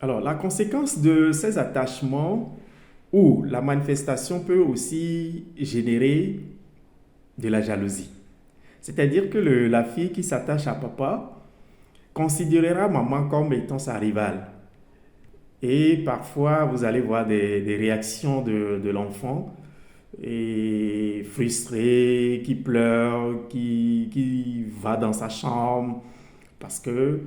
Alors, la conséquence de ces attachements ou la manifestation peut aussi générer de la jalousie. C'est-à-dire que la fille qui s'attache à papa considérera maman comme étant sa rivale. Et parfois, vous allez voir des réactions de l'enfant et frustré, qui pleure, qui va dans sa chambre parce que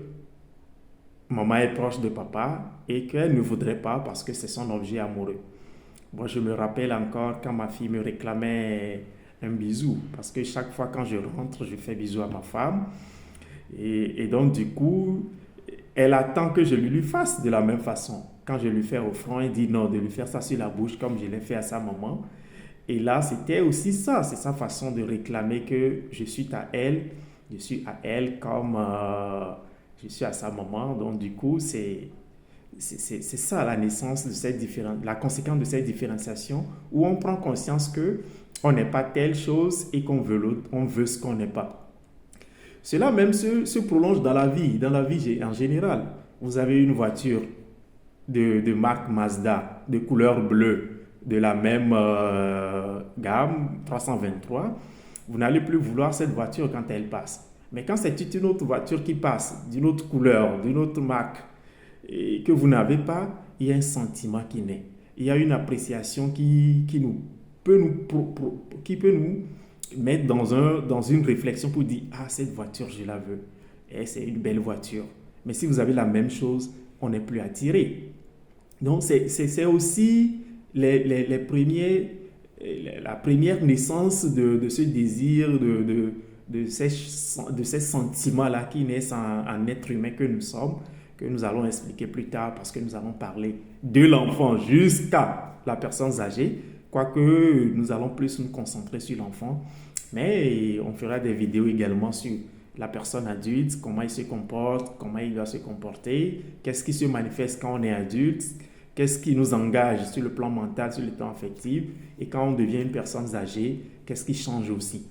maman est proche de papa et qu'elle ne voudrait pas parce que c'est son objet amoureux. Moi, je me rappelle encore quand ma fille me réclamait un bisou parce que chaque fois quand je rentre, je fais bisou à ma femme. Et donc, du coup, elle attend que je lui fasse de la même façon. Quand je lui fais au front, elle dit non, de lui faire ça sur la bouche comme je l'ai fait à sa maman. Et là, c'était aussi ça, c'est sa façon de réclamer que je suis à elle comme je suis à sa maman. Donc, du coup, c'est ça la naissance de cette différence, la conséquence de cette différenciation où on prend conscience que on n'est pas telle chose et qu'on veut l'autre, on veut ce qu'on n'est pas. Cela même se prolonge dans la vie en général. Vous avez une voiture de marque Mazda, de couleur bleue, de la même gamme, 323, vous n'allez plus vouloir cette voiture quand elle passe. Mais quand c'est une autre voiture qui passe, d'une autre couleur, d'une autre marque, et que vous n'avez pas, il y a un sentiment qui naît. Il y a une appréciation qui peut nous mettre dans une réflexion pour dire, ah, cette voiture, je la veux. Et c'est une belle voiture. Mais si vous avez la même chose, on n'est plus attiré. Donc, c'est aussi les premiers, la première naissance de ce désir, de ces sentiments-là qui naissent en être humain que nous sommes, que nous allons expliquer plus tard parce que nous allons parler de l'enfant jusqu'à la personne âgée, quoique nous allons plus nous concentrer sur l'enfant. Mais on fera des vidéos également sur la personne adulte, comment il se comporte, comment il doit se comporter, qu'est-ce qui se manifeste quand on est adulte, qu'est-ce qui nous engage sur le plan mental, sur le plan affectif, et quand on devient une personne âgée, qu'est-ce qui change aussi.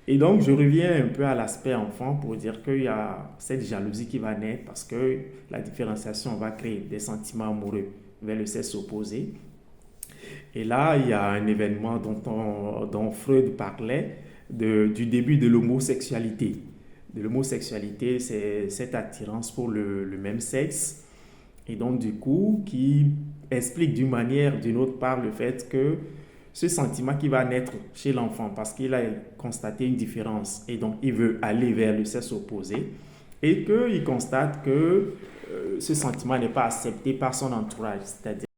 Et donc, je reviens un peu à l'aspect enfant pour dire qu'il y a cette jalousie qui va naître parce que la différenciation va créer des sentiments amoureux vers le sexe opposé. Et là, il y a un événement dont Freud parlait du début de l'homosexualité. De l'homosexualité, c'est cette attirance pour le même sexe. Et donc, du coup, qui explique d'une manière, d'une autre part, le fait que ce sentiment qui va naître chez l'enfant parce qu'il a constaté une différence et donc il veut aller vers le sexe opposé et qu'il constate que ce sentiment n'est pas accepté par son entourage, c'est-à-dire